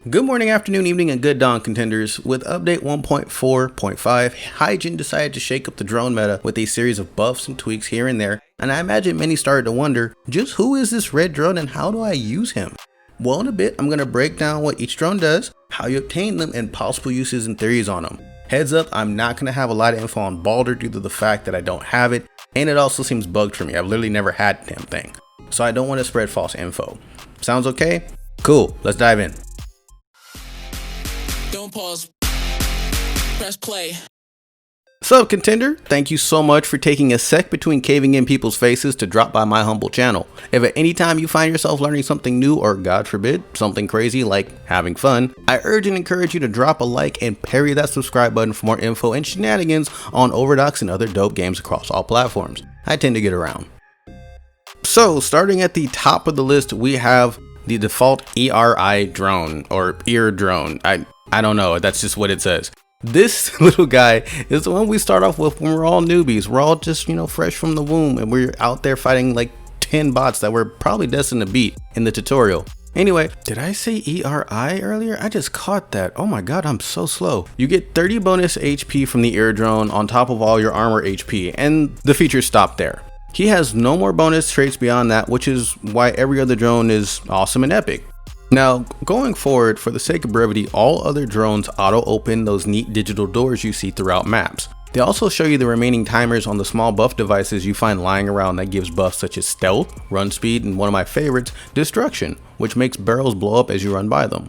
Good morning, afternoon, evening, and good dawn, contenders. With update 1.4.5, Hygiene decided to shake up the drone meta with a series of buffs and tweaks here and there, and I imagine many started to wonder, just who is this red drone and how do I use him? Well, in a bit, I'm going to break down what each drone does, how you obtain them, and possible uses and theories on them. Heads up, I'm not going to have a lot of info on Balder due to the fact that I don't have it, and it also seems bugged for me. I've literally never had the damn thing, so I don't want to spread false info. Sounds okay? Cool, let's dive in. Don't pause. Press play. Sup, contender? Thank you so much for taking a sec between caving in people's faces to drop by my humble channel. If at any time you find yourself learning something new or, God forbid, something crazy like having fun, I urge and encourage you to drop a like and parry that subscribe button for more info and shenanigans on Overdox and other dope games across all platforms. I tend to get around. So, starting at the top of the list, we have the default ERI drone, or ear drone. I don't know, that's just what it says. This little guy is the one we start off with when we're all newbies. We're all just, fresh from the womb, and we're out there fighting like 10 bots that we're probably destined to beat in the tutorial. Anyway, did I say ERI earlier? I just caught that. Oh my god, I'm so slow. You get 30 bonus HP from the ear drone on top of all your armor HP, and the features stop there. He has no more bonus traits beyond that, which is why every other drone is awesome and epic. Now, going forward, for the sake of brevity, all other drones auto-open those neat digital doors you see throughout maps. They also show you the remaining timers on the small buff devices you find lying around that gives buffs such as stealth, run speed, and one of my favorites, destruction, which makes barrels blow up as you run by them.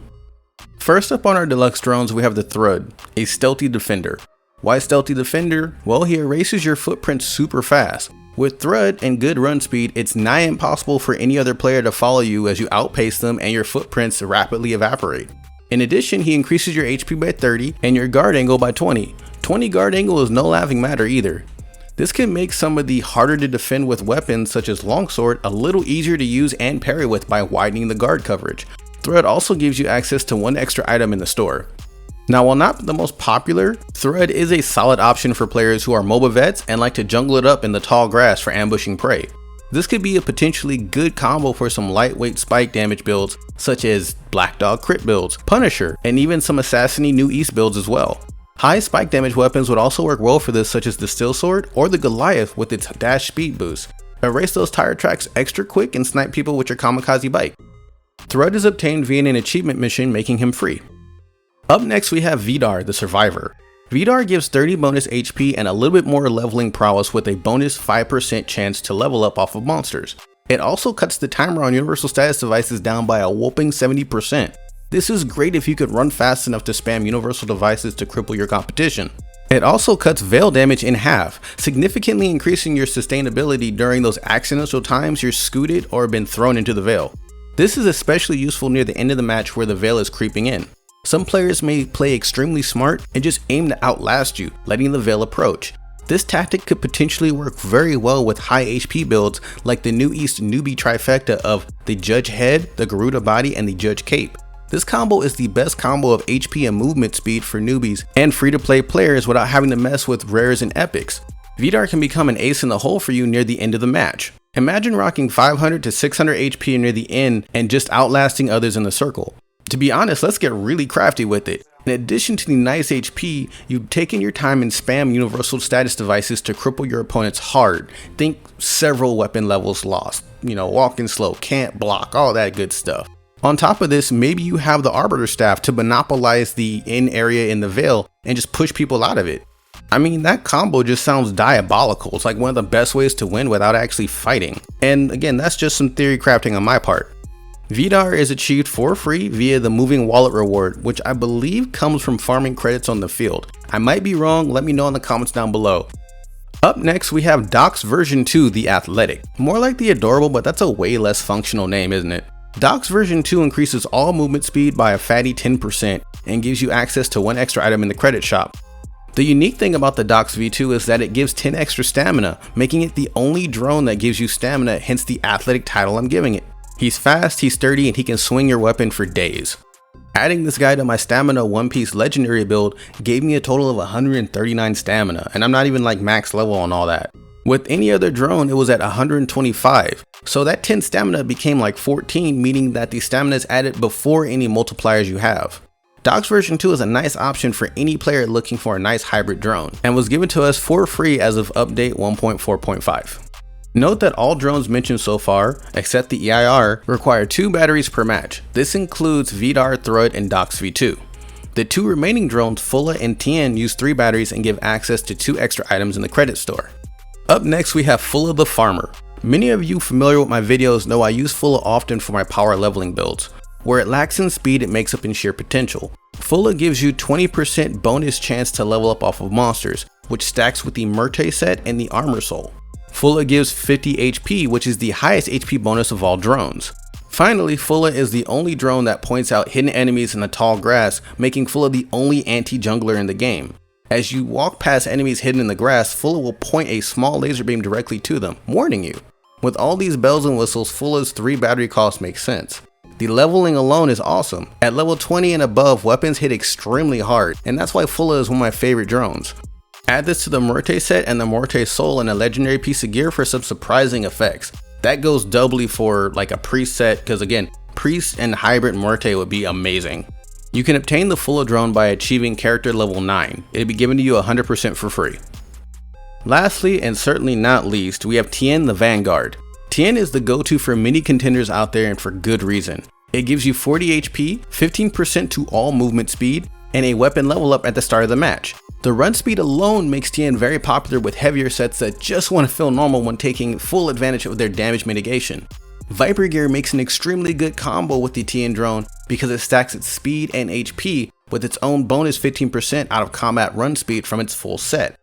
First up on our deluxe drones, we have the Thrud, a Stealthy Defender. Why Stealthy Defender? Well, he erases your footprint super fast. With Thrud and good run speed, it's nigh impossible for any other player to follow you as you outpace them and your footprints rapidly evaporate. In addition, he increases your HP by 30 and your guard angle by 20. 20 guard angle is no laughing matter either. This can make some of the harder to defend with weapons such as longsword a little easier to use and parry with by widening the guard coverage. Thrud also gives you access to one extra item in the store. Now, while not the most popular, Thrud is a solid option for players who are MOBA vets and like to jungle it up in the tall grass for ambushing prey. This could be a potentially good combo for some lightweight spike damage builds such as Black Dog crit builds, Punisher, and even some Assassiny New East builds as well. High spike damage weapons would also work well for this, such as the Steel Sword or the Goliath with its dash speed boost. Erase those tire tracks extra quick and snipe people with your kamikaze bike. Thrud is obtained via an achievement mission, making him free. Up next, we have Vidar, the Survivor. Vidar gives 30 bonus HP and a little bit more leveling prowess with a bonus 5% chance to level up off of monsters. It also cuts the timer on universal status devices down by a whopping 70%. This is great if you could run fast enough to spam universal devices to cripple your competition. It also cuts veil damage in half, significantly increasing your sustainability during those accidental times you're scooted or been thrown into the veil. This is especially useful near the end of the match where the veil is creeping in. Some players may play extremely smart and just aim to outlast you, letting the veil approach. This tactic could potentially work very well with high HP builds like the New East newbie trifecta of the Judge Head, the Garuda Body, and the Judge Cape. This combo is the best combo of HP and movement speed for newbies and free-to-play players without having to mess with rares and epics. Vidar can become an ace in the hole for you near the end of the match. Imagine rocking 500 to 600 HP near the end and just outlasting others in the circle. To be honest, let's get really crafty with it. In addition to the nice HP, you've taken your time and spam universal status devices to cripple your opponents hard. Think several weapon levels lost, walking slow, can't block, all that good stuff. On top of this, maybe you have the Arbiter Staff to monopolize the in area in the Veil and just push people out of it. I mean, that combo just sounds diabolical. It's like one of the best ways to win without actually fighting. And again, that's just some theory crafting on my part. Vidar is achieved for free via the Moving Wallet reward, which I believe comes from farming credits on the field. I might be wrong, let me know in the comments down below. Up next, we have Dox version 2, the Athletic. More like the Adorable, but that's a way less functional name, isn't it? Dox version 2 increases all movement speed by a fatty 10% and gives you access to one extra item in the credit shop. The unique thing about the Dox V2 is that it gives 10 extra stamina, making it the only drone that gives you stamina, hence the Athletic title I'm giving it. He's fast, he's sturdy, and he can swing your weapon for days. Adding this guy to my stamina One Piece legendary build gave me a total of 139 stamina, and I'm not even like max level on all that. With any other drone, it was at 125, so that 10 stamina became like 14, meaning that the stamina is added before any multipliers you have. Dox version 2 is a nice option for any player looking for a nice hybrid drone, and was given to us for free as of update 1.4.5. Note that all drones mentioned so far, except the EIR, require 2 batteries per match. This includes Vidar, Thrud, and Dox V2. The 2 remaining drones, Fulla and Tien, use 3 batteries and give access to 2 extra items in the credit store. Up next we have Fulla the Farmer. Many of you familiar with my videos know I use Fulla often for my power leveling builds. Where it lacks in speed, it makes up in sheer potential. Fulla gives you 20% bonus chance to level up off of monsters, which stacks with the Murte set and the Armor Soul. Fulla gives 50 HP, which is the highest HP bonus of all drones. Finally, Fulla is the only drone that points out hidden enemies in the tall grass, making Fulla the only anti-jungler in the game. As you walk past enemies hidden in the grass, Fulla will point a small laser beam directly to them, warning you. With all these bells and whistles, Fulla's 3 battery cost makes sense. The leveling alone is awesome. At level 20 and above, weapons hit extremely hard, and that's why Fulla is one of my favorite drones. Add this to the Murte set and the Murte Soul and a legendary piece of gear for some surprising effects. That goes doubly for like a priest set, because again, priest and hybrid Murte would be amazing. You can obtain the Fulla drone by achieving character level 9. It'll be given to you 100% for free. Lastly, and certainly not least, we have Tien the Vanguard. Tien is the go-to for many contenders out there, and for good reason. It gives you 40 HP, 15% to all movement speed, and a weapon level up at the start of the match. The run speed alone makes Tien very popular with heavier sets that just want to feel normal when taking full advantage of their damage mitigation. Viper Gear makes an extremely good combo with the Tien drone because it stacks its speed and HP with its own bonus 15% out of combat run speed from its full set.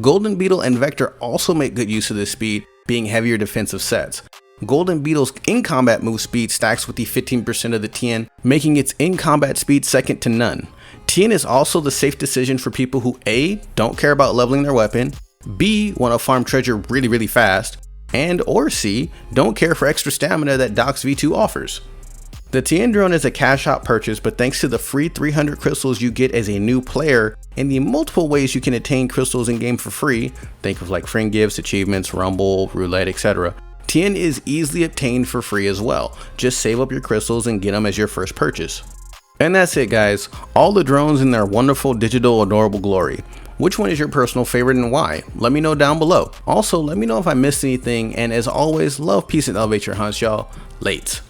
Golden Beetle and Vector also make good use of this speed, being heavier defensive sets. Golden Beetle's in-combat move speed stacks with the 15% of the Tien, making its in-combat speed second to none. Tien is also the safe decision for people who A, don't care about leveling their weapon, B, want to farm treasure really fast, and or C, don't care for extra stamina that Dox V2 offers. The Tien drone is a cash out purchase, but thanks to the free 300 crystals you get as a new player and the multiple ways you can attain crystals in game for free, think of like friend gifts, achievements, rumble, roulette, etc. Tien is easily obtained for free as well. Just save up your crystals and get them as your first purchase. And that's it guys, all the drones in their wonderful digital adorable glory. Which one is your personal favorite and why? Let me know down below. Also, let me know if I missed anything, and as always, love, peace, and elevate your hunts, y'all. Late.